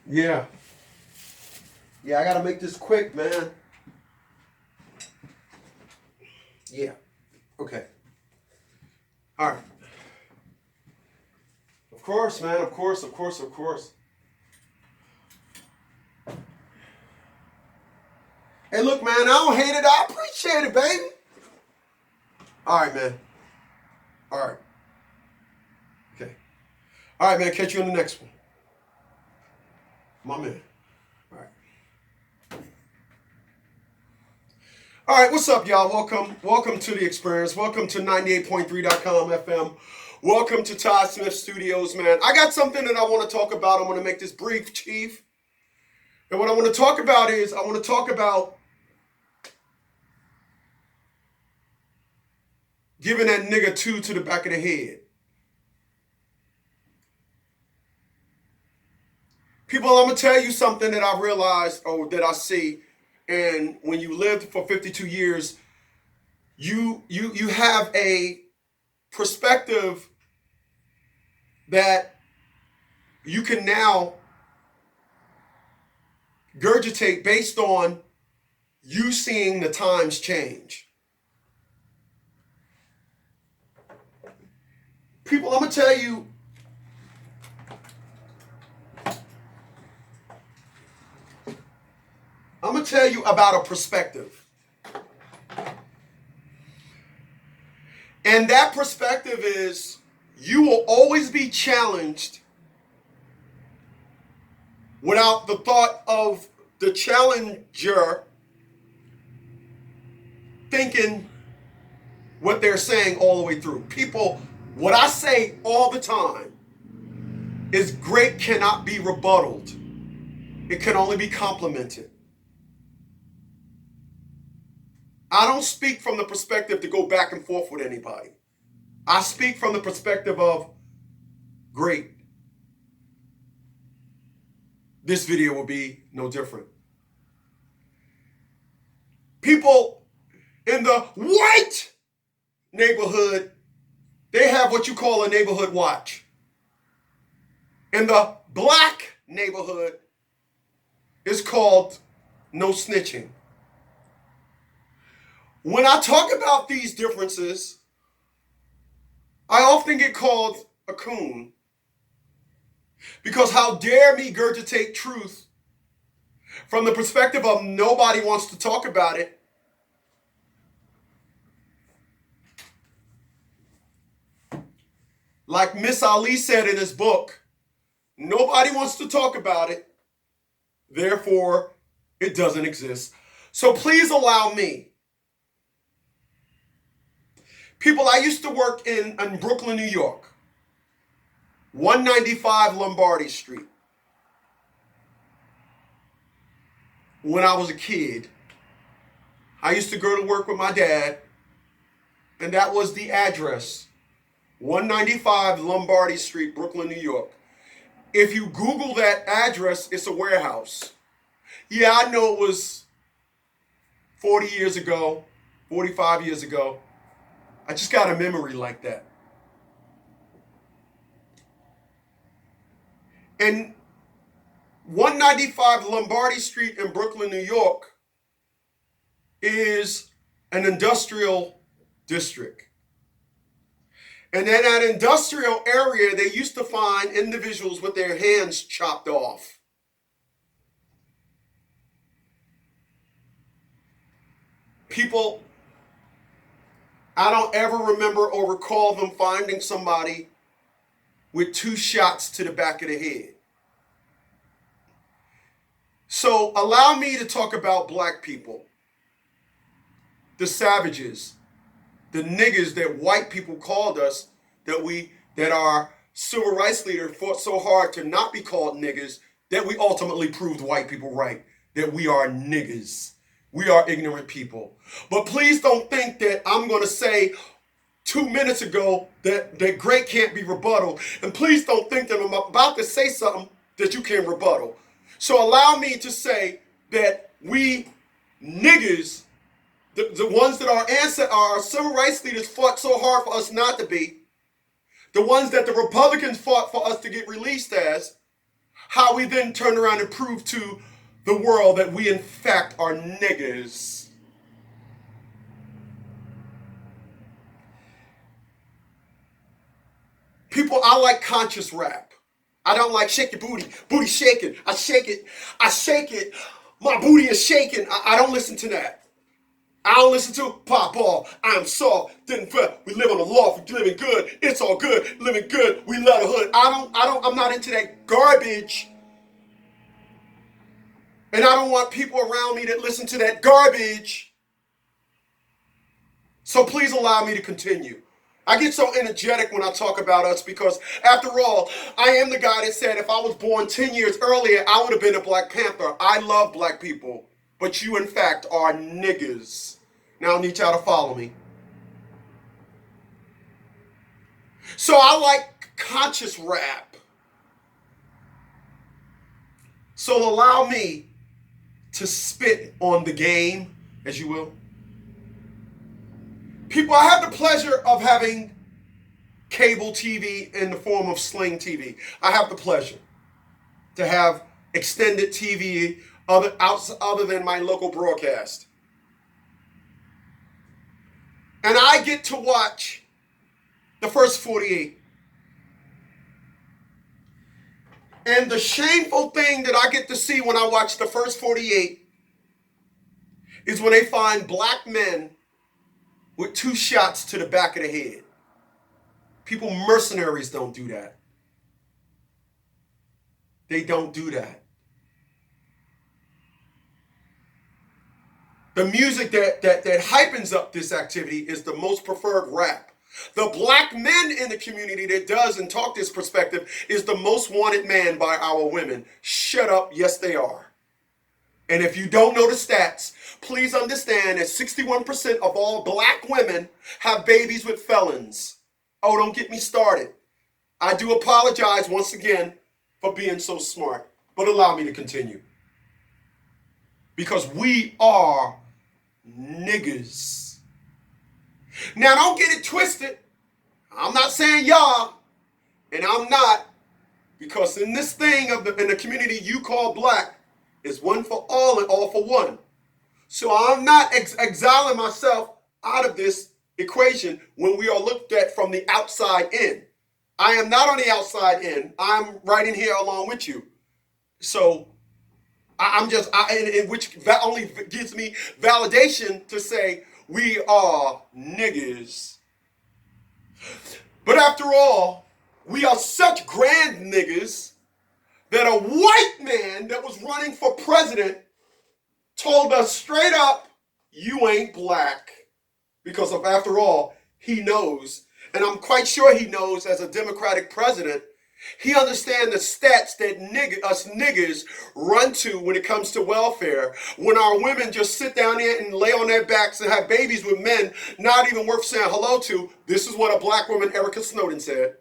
Yeah. Yeah, I gotta make this quick, man. Yeah. Okay. All right. Of course, man. Of course, of course, of course. Hey, look, man, I don't hate it. I appreciate it, baby. All right, man. All right. Okay. All right, man. Catch you on the next one. My man. All right. All right, what's up, y'all? Welcome to the experience. Welcome to 98.3.com FM. Welcome to Todd Smith Studios, man. I got something that I want to talk about. I'm going to make this brief, Chief. And what I want to talk about is I want to talk about giving that nigga 2 to the back of the head. People, I'm going to tell you something that I realized or that I see. And when you lived for 52 years, you have a perspective that you can now regurgitate based on you seeing the times change. People, I'm going to tell you, about a perspective. And that perspective is you will always be challenged without the thought of the challenger thinking what they're saying all the way through. People, what I say all the time is great cannot be rebutted. It can only be complimented. I don't speak from the perspective to go back and forth with anybody. I speak from the perspective of great. This video will be no different. People in the white neighborhood, they have what you call a neighborhood watch. In the black neighborhood, it's called no snitching. When I talk about these differences, I often get called a coon. Because how dare me regurgitate truth from the perspective of nobody wants to talk about it. Like Miss Ali said in his book, nobody wants to talk about it, therefore it doesn't exist. So please allow me. People, I used to work in Brooklyn, New York, 195 Lombardy Street. When I was a kid, I used to go to work with my dad, and that was the address, 195 Lombardy Street, Brooklyn, New York. If you Google that address, it's a warehouse. Yeah, I know it was 40 years ago, 45 years ago. I just got a memory like that. And 195 Lombardy Street in Brooklyn, New York is an industrial district. And in that industrial area, they used to find individuals with their hands chopped off. People, I don't ever remember or recall them finding somebody with 2 shots to the back of the head. So allow me to talk about black people, the savages, the niggas that white people called us, that our civil rights leader fought so hard to not be called niggas, that we ultimately proved white people right, that we are niggas. We are ignorant people. But please don't think that I'm going to say 2 minutes ago that great can't be rebutted. And please don't think that I'm about to say something that you can rebuttal. So allow me to say that we niggas, the ones that our civil rights leaders fought so hard for us not to be, the ones that the Republicans fought for us to get released as, how we then turn around and prove to the world that we in fact are niggas. People, I like conscious rap. I don't like shake your booty, booty shaking. I shake it, my booty is shaking. I don't listen to that. I don't listen to pop off. I'm soft, didn't fret. We live on the loft, we living good. It's all good, living good. We love the hood. I'm not into that garbage. And I don't want people around me that listen to that garbage. So please allow me to continue. I get so energetic when I talk about us because, after all, I am the guy that said if I was born 10 years earlier, I would have been a Black Panther. I love black people, but you, in fact, are niggas. Now I need y'all to follow me. So I like conscious rap. So allow me to spit on the game, as you will. People, I have the pleasure of having cable TV in the form of Sling TV. I have the pleasure to have extended TV other than my local broadcast. And I get to watch the first 48. And the shameful thing that I get to see when I watch the first 48 is when they find black men with 2 shots to the back of the head. People, mercenaries don't do that. They don't do that. The music that hypens up this activity is the most preferred rap. The black men in the community that does and talk this perspective is the most wanted man by our women. Shut up, yes they are. And if you don't know the stats, please understand that 61% of all black women have babies with felons. Oh, don't get me started. I do apologize once again for being so smart, but allow me to continue. Because we are niggas. Now, don't get it twisted. I'm not saying y'all, and I'm not, because in this thing in the community you call black, is one for all and all for one. So I'm not exiling myself out of this equation when we are looked at from the outside in. I am not on the outside in. I'm right in here along with you. So which only gives me validation to say we are niggas. But after all, we are such grand niggas that a white man that was running for president told us straight up, you ain't black. Because of, after all, he knows, and I'm quite sure he knows as a Democratic president, he understands the stats that us niggas run to when it comes to welfare. When our women just sit down there and lay on their backs and have babies with men not even worth saying hello to. This is what a black woman, Erica Snowden, said.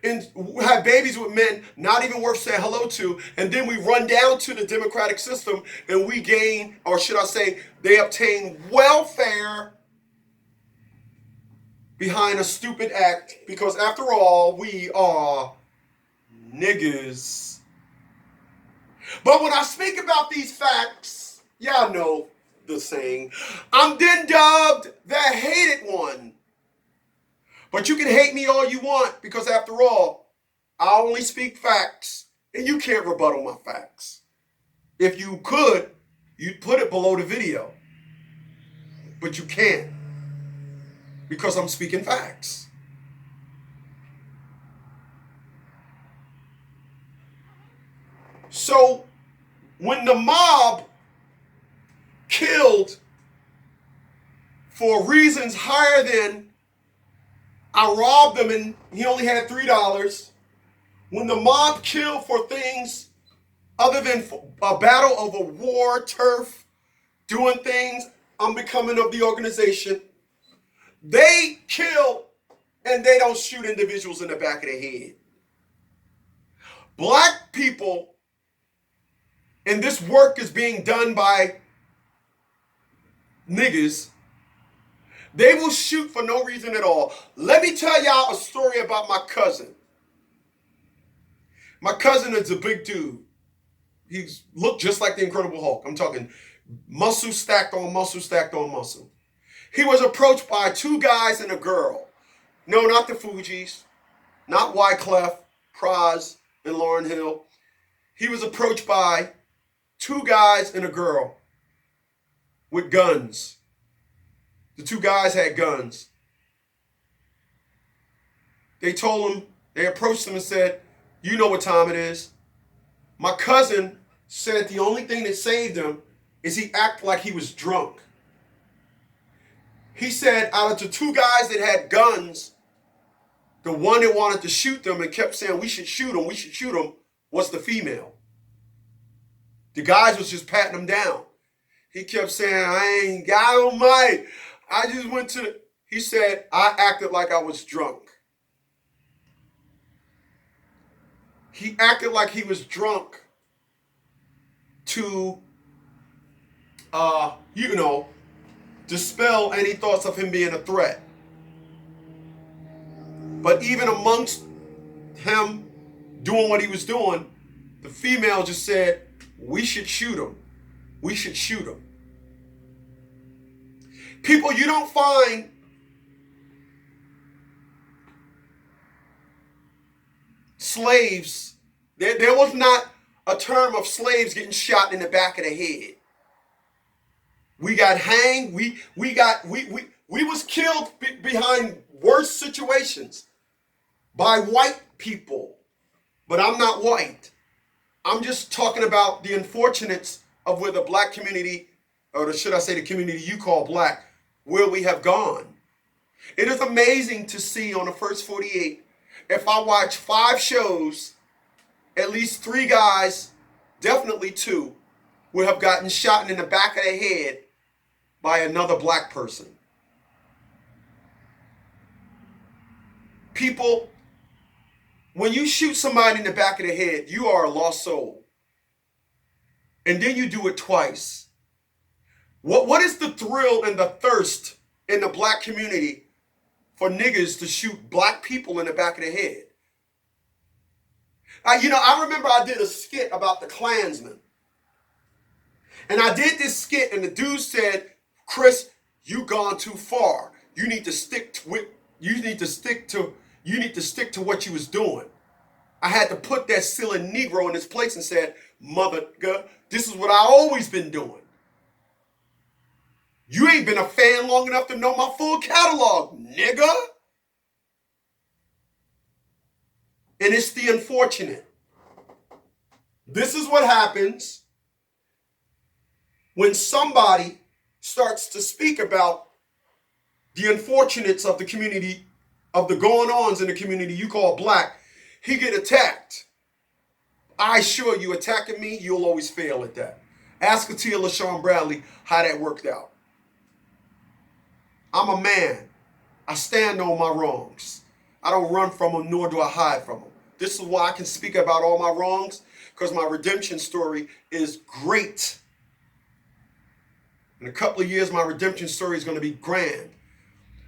And have babies with men not even worth saying hello to, and then we run down to the democratic system and we gain, or should I say, they obtain welfare behind a stupid act, because after all, we are niggas. But when I speak about these facts, y'all know the saying, I'm then dubbed the hated one. But you can hate me all you want, because after all, I only speak facts, and you can't rebuttal my facts. If you could, you'd put it below the video. But you can't, because I'm speaking facts. So, when the mob killed for reasons higher than I robbed him and he only had $3. When the mob killed for things other than a battle over war, turf, doing things unbecoming of the organization, they kill and they don't shoot individuals in the back of the head. Black people, and this work is being done by niggas, they will shoot for no reason at all. Let me tell y'all a story about my cousin. My cousin is a big dude. He's looked just like the Incredible Hulk. I'm talking muscle stacked on muscle stacked on muscle. He was approached by two guys and a girl. No, not the Fugees, not Wyclef, Praz, and Lauryn Hill. He was approached by two guys and a girl with guns. The two guys had guns. They told him, they approached him and said, you know what time it is. My cousin said the only thing that saved him is he acted like he was drunk. He said out of the two guys that had guns, the one that wanted to shoot them and kept saying, we should shoot him, we should shoot him, was the female. The guys was just patting him down. He kept saying, I ain't got him, Mike. I just went to the... He said, I acted like I was drunk. He acted like he was drunk to, dispel any thoughts of him being a threat. But even amongst him doing what he was doing, the female just said, we should shoot him. We should shoot him. People, you don't find slaves. There was not a term of slaves getting shot in the back of the head. We got hanged. We was killed behind worse situations by white people. But I'm not white. I'm just talking about the unfortunates of where the black community, or should I say the community you call black, where we have gone. It is amazing to see on the first 48, if I watch 5 shows, at least 3 guys, definitely 2, will have gotten shot in the back of the head by another black person. People, when you shoot somebody in the back of the head, you are a lost soul. And then you do it twice. What is the thrill and the thirst in the black community for niggas to shoot black people in the back of the head? I remember I did a skit about the Klansmen. And I did this skit and the dude said, Chris, you gone too far. You need to stick to what you was doing. I had to put that silly Negro in his place and said, mother, this is what I always been doing. You ain't been a fan long enough to know my full catalog, nigga. And it's the unfortunate. This is what happens when somebody starts to speak about the unfortunates of the community, of the going-ons in the community you call black. He get attacked. I assure you, attacking me, you'll always fail at that. Ask Atia LaShawn Bradley how that worked out. I'm a man. I stand on my wrongs. I don't run from them, nor do I hide from them. This is why I can speak about all my wrongs, because my redemption story is great. In a couple of years, my redemption story is going to be grand.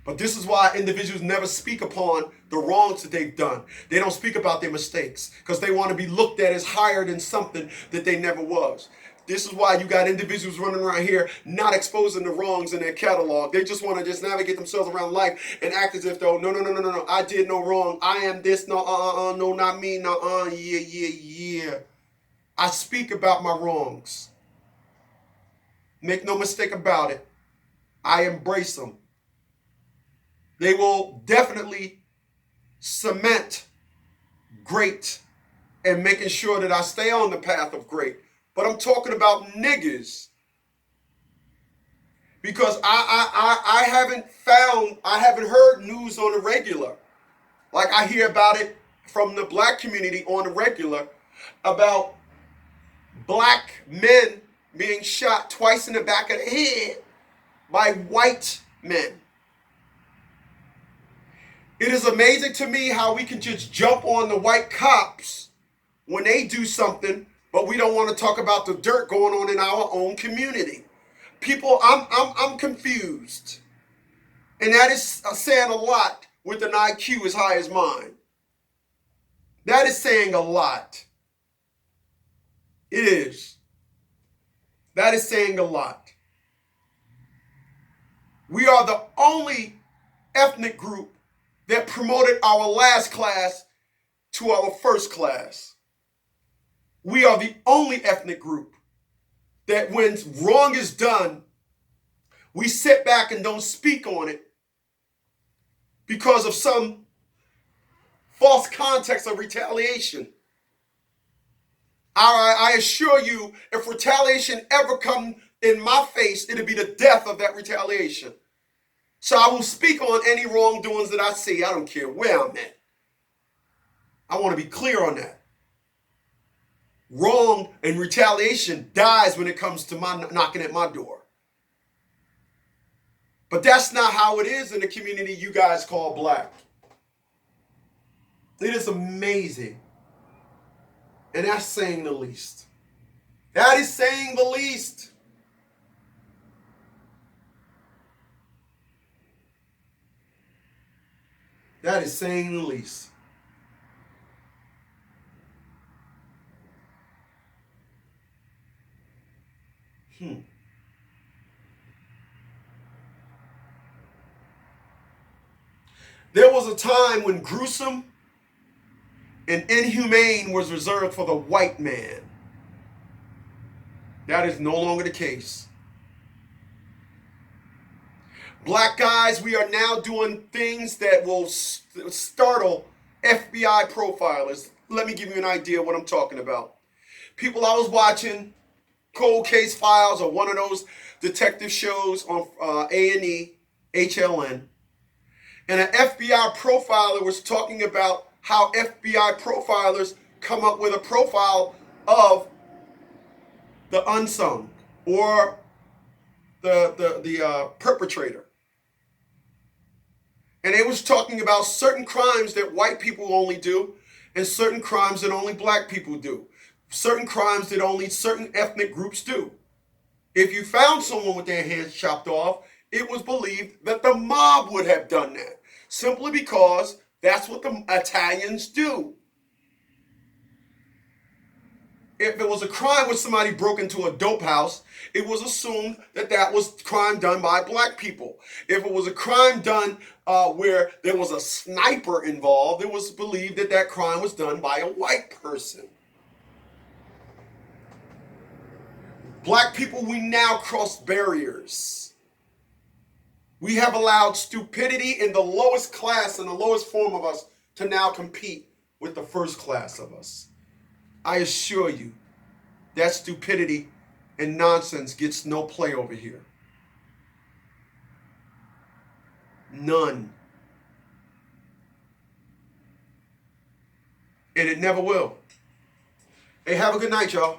But this is why individuals never speak upon the wrongs that they've done. They don't speak about their mistakes because they want to be looked at as higher than something that they never was. This is why you got individuals running around here not exposing the wrongs in their catalog. They just want to just navigate themselves around life and act as if though, no, I did no wrong. I am this, no, no, not me, no, yeah. I speak about my wrongs. Make no mistake about it. I embrace them. They will definitely cement great and making sure that I stay on the path of great. But I'm talking about niggas. Because I haven't heard news on the regular. Like I hear about it from the black community on the regular about black men being shot twice in the back of the head by white men. It is amazing to me how we can just jump on the white cops when they do something, but we don't want to talk about the dirt going on in our own community. People, I'm confused. And that is saying a lot with an IQ as high as mine. That is saying a lot. It is. That is saying a lot. We are the only ethnic group that promoted our last class to our first class. We are the only ethnic group that when wrong is done, we sit back and don't speak on it because of some false context of retaliation. I assure you, if retaliation ever come in my face, it'll be the death of that retaliation. So I will speak on any wrongdoings that I see. I don't care where I'm at. I want to be clear on that. Wrong and retaliation dies when it comes to my knocking at my door. But that's not how it is in the community you guys call black. It is amazing. And that's saying the least. That is saying the least. That is saying the least. There was a time when gruesome and inhumane was reserved for the white man. That is no longer the case. Black guys, we are now doing things that will startle FBI profilers. Let me give you an idea of what I'm talking about. People, I was watching Cold Case Files or one of those detective shows on A&E, HLN. And an FBI profiler was talking about how FBI profilers come up with a profile of the unsung or the perpetrator. And it was talking about certain crimes that white people only do and certain crimes that only black people do. Certain crimes that only certain ethnic groups do. If you found someone with their hands chopped off, it was believed that the mob would have done that. Simply because that's what the Italians do. If there was a crime where somebody broke into a dope house, it was assumed that that was crime done by black people. If it was a crime done where there was a sniper involved, it was believed that that crime was done by a white person. Black people, we now cross barriers. We have allowed stupidity in the lowest class and the lowest form of us to now compete with the first class of us. I assure you, that stupidity and nonsense gets no play over here. None. And it never will. Hey, have a good night, y'all.